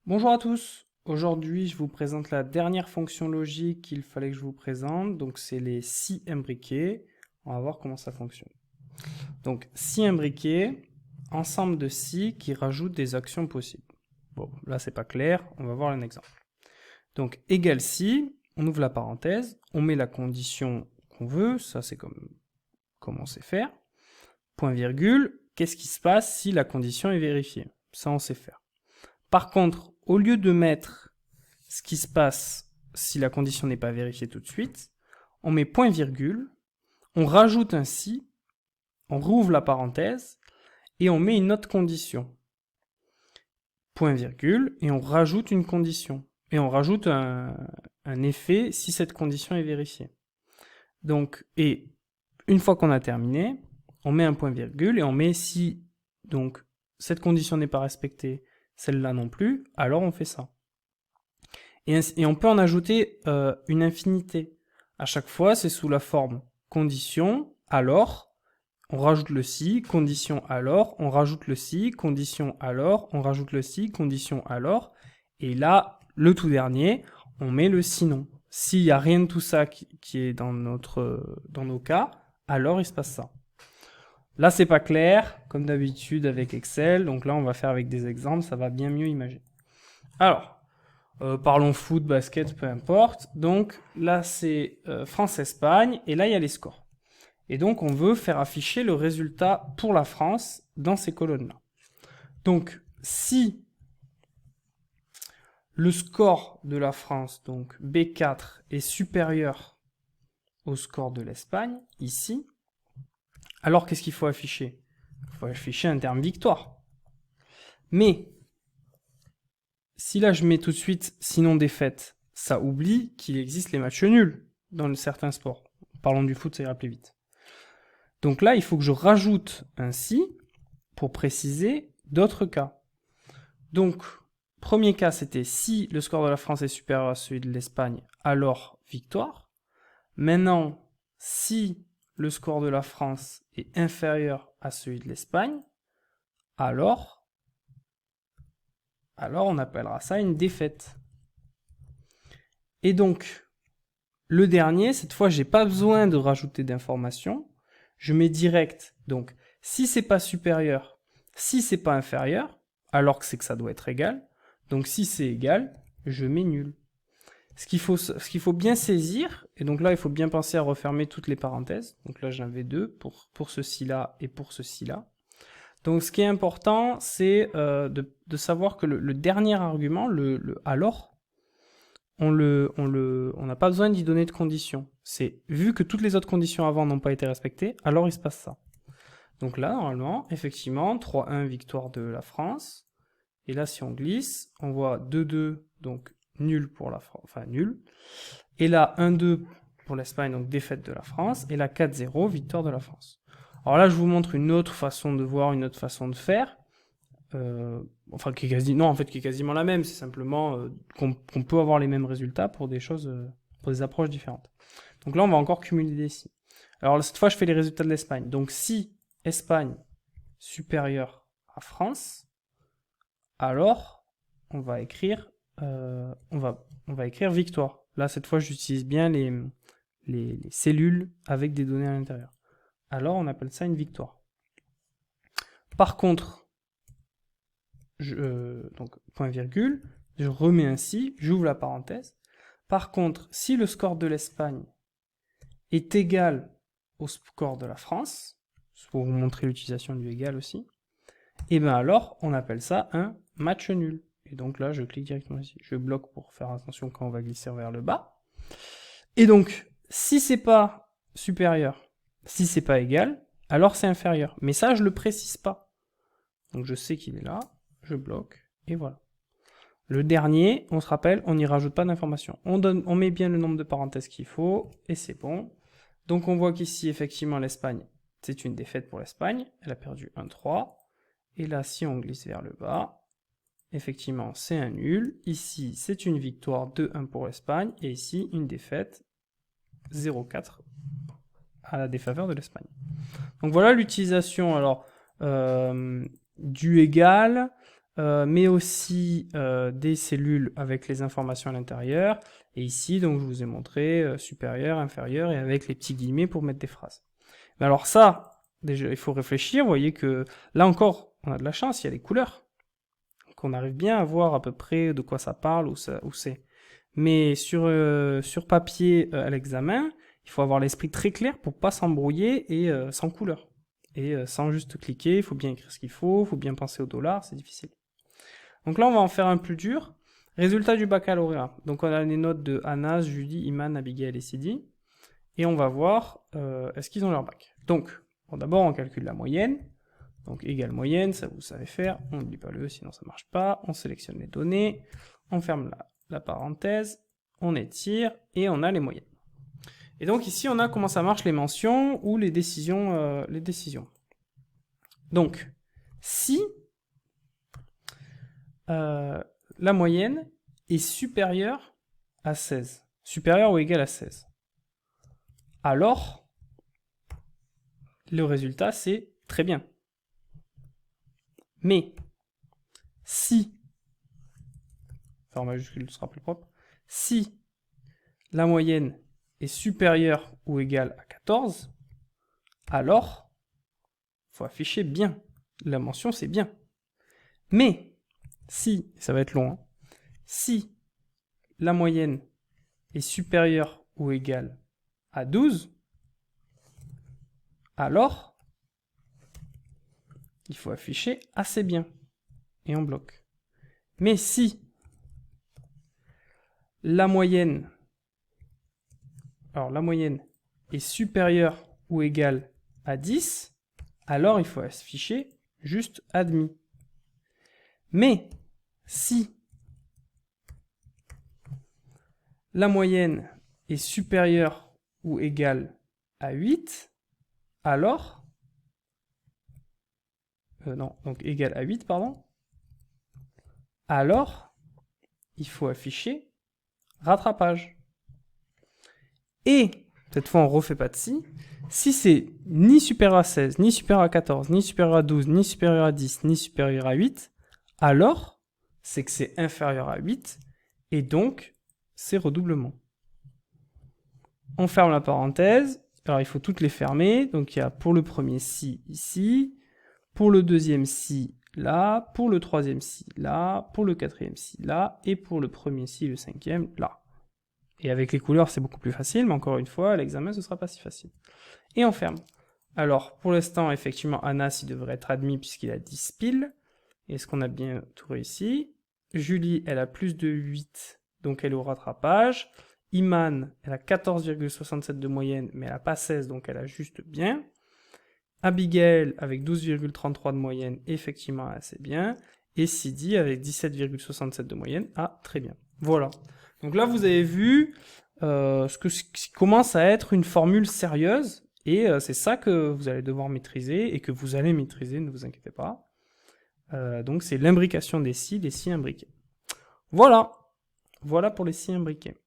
Bonjour à tous. Aujourd'hui, je vous présente la dernière fonction logique qu'il fallait que je vous présente. Donc, c'est les si imbriqués. On va voir comment ça fonctionne. Donc, si imbriqués, ensemble de si qui rajoutent des actions possibles. Bon, là, c'est pas clair. On va voir un exemple. Donc, égal si, on ouvre la parenthèse, on met la condition qu'on veut. Ça, c'est comme on sait faire. Point virgule, qu'est-ce qui se passe si la condition est vérifiée? Ça, on sait faire. Par contre, au lieu de mettre ce qui se passe si la condition n'est pas vérifiée tout de suite, on met point virgule, on rajoute un si, on rouvre la parenthèse, et on met une autre condition. Point virgule, et on rajoute une condition. Et on rajoute un effet si cette condition est vérifiée. Donc, et une fois qu'on a terminé, on met un point virgule et on met si donc cette condition n'est pas respectée, celle-là non plus, alors on fait ça. Et on peut en ajouter une infinité. À chaque fois, c'est sous la forme condition, alors, on rajoute le si, condition, alors, on rajoute le si, condition, alors, on rajoute le si, condition, alors. Et là, le tout dernier, on met le sinon. S'il n'y a rien de tout ça qui est dans nos cas, alors il se passe ça. Là, c'est pas clair, comme d'habitude avec Excel. Donc là, on va faire avec des exemples, ça va bien mieux imaginer. Alors, parlons foot, basket, peu importe. Donc là, c'est France-Espagne, et là, il y a les scores. Et donc, on veut faire afficher le résultat pour la France dans ces colonnes-là. Donc, si le score de la France, donc B4, est supérieur au score de l'Espagne, ici, alors qu'est-ce qu'il faut afficher? Il faut afficher un terme victoire. Mais, si là je mets tout de suite sinon défaite, ça oublie qu'il existe les matchs nuls dans certains sports. Parlons du foot, ça ira plus vite. Donc là, il faut que je rajoute un si pour préciser d'autres cas. Donc, premier cas, c'était si le score de la France est supérieur à celui de l'Espagne, alors victoire. Maintenant, si le score de la France est inférieur à celui de l'Espagne, alors on appellera ça une défaite. Et donc, le dernier, cette fois, j'ai pas besoin de rajouter d'informations. Je mets direct. Donc, si c'est pas supérieur, si c'est pas inférieur, alors que c'est que ça doit être égal. Donc, si c'est égal, je mets nul. Ce qu'il faut bien saisir, et donc là, il faut bien penser à refermer toutes les parenthèses. Donc là, j'en avais deux pour ceci-là et pour ceci-là. Donc, ce qui est important, c'est de savoir que le dernier argument, le alors, on n'a pas besoin d'y donner de conditions. C'est vu que toutes les autres conditions avant n'ont pas été respectées, alors il se passe ça. Donc là, normalement, effectivement, 3-1 victoire de la France. Et là, si on glisse, on voit 2-2, donc nul pour la France, enfin nul. Et là, 1-2 pour l'Espagne, donc défaite de la France. Et là, 4-0, victoire de la France. Alors là, je vous montre une autre façon de voir, une autre façon de faire. Enfin, qui est quasiment la même. C'est simplement qu'on peut avoir les mêmes résultats pour des choses, pour des approches différentes. Donc là, on va encore cumuler des si. Alors cette fois, je fais les résultats de l'Espagne. Donc si Espagne supérieure à France, alors on va écrire, on va écrire victoire. Là, cette fois, j'utilise bien les cellules avec des données à l'intérieur. Alors, on appelle ça une victoire. Par contre, donc point virgule, je remets un si, j'ouvre la parenthèse. Par contre, si le score de l'Espagne est égal au score de la France, c'est pour vous montrer l'utilisation du égal aussi, et bien alors on appelle ça un match nul. Et donc là, je clique directement ici. Je bloque pour faire attention quand on va glisser vers le bas. Et donc, si c'est pas supérieur, si c'est pas égal, alors c'est inférieur. Mais ça, je le précise pas. Donc je sais qu'il est là, je bloque, et voilà. Le dernier, on se rappelle, on n'y rajoute pas d'informations. On met bien le nombre de parenthèses qu'il faut, et c'est bon. Donc on voit qu'ici, effectivement, l'Espagne, c'est une défaite pour l'Espagne. Elle a perdu 1-3. Et là, si on glisse vers le bas, effectivement, c'est un nul. Ici, c'est une victoire 2-1 pour l'Espagne. Et ici, une défaite 0-4 à la défaveur de l'Espagne. Donc voilà l'utilisation alors du égal. mais aussi des cellules avec les informations à l'intérieur. Et ici, donc, je vous ai montré supérieur, inférieur, et avec les petits guillemets pour mettre des phrases. Mais alors ça, déjà, il faut réfléchir. Vous voyez que là encore, on a de la chance, il y a des couleurs. Donc on arrive bien à voir à peu près de quoi ça parle, où c'est. Mais sur papier à l'examen, il faut avoir l'esprit très clair pour pas s'embrouiller et sans couleur. Et sans juste cliquer, il faut bien écrire ce qu'il faut bien penser au dollar, c'est difficile. Donc là, on va en faire un plus dur. Résultat du baccalauréat. Donc on a les notes de Anas, Julie, Iman, Abigail et Sidi. Et on va voir est-ce qu'ils ont leur bac. Donc, bon, d'abord, on calcule la moyenne. Donc, égale moyenne, ça vous savez faire. On n'oublie pas le E, sinon ça ne marche pas. On sélectionne les données. On ferme la parenthèse. On étire et on a les moyennes. Et donc ici, on a comment ça marche les mentions ou les décisions. Donc, si la moyenne est supérieure à 16, supérieure ou égale à 16, alors le résultat c'est très bien. Mais si, en majuscule sera plus propre, si la moyenne est supérieure ou égale à 14, alors il faut afficher bien. La mention c'est bien. Mais si, ça va être long, hein, si la moyenne est supérieure ou égale à 12, alors il faut afficher assez bien et en bloc. Mais si la moyenne, est supérieure ou égale à 10, alors il faut afficher juste admis. Mais si la moyenne est supérieure ou égale à 8, alors donc égal à 8, pardon, alors il faut afficher rattrapage. Et cette fois on refait pas de si c'est ni supérieur à 16, ni supérieur à 14, ni supérieur à 12, ni supérieur à 10, ni supérieur à 8, alors c'est que c'est inférieur à 8 et donc c'est redoublement. On ferme la parenthèse. Alors il faut toutes les fermer. Donc il y a pour le premier si ici, pour le deuxième si là, pour le troisième si là, pour le quatrième si là, et pour le premier si, le cinquième là. Et avec les couleurs c'est beaucoup plus facile, mais encore une fois, à l'examen ce sera pas si facile. Et on ferme. Alors pour l'instant, effectivement, Anas il devrait être admis puisqu'il a 10 piles. Est-ce qu'on a bien tout réussi? Julie, elle a plus de 8, donc elle est au rattrapage. Iman, elle a 14,67 de moyenne, mais elle n'a pas 16, donc elle a juste bien. Abigail, avec 12,33 de moyenne, effectivement, assez bien. Et Sidi, avec 17,67 de moyenne, très bien. Voilà. Donc là, vous avez vu ce qui commence à être une formule sérieuse, et c'est ça que vous allez devoir maîtriser, et que vous allez maîtriser, ne vous inquiétez pas. Donc c'est l'imbrication des si imbriqués. Voilà pour les si imbriqués.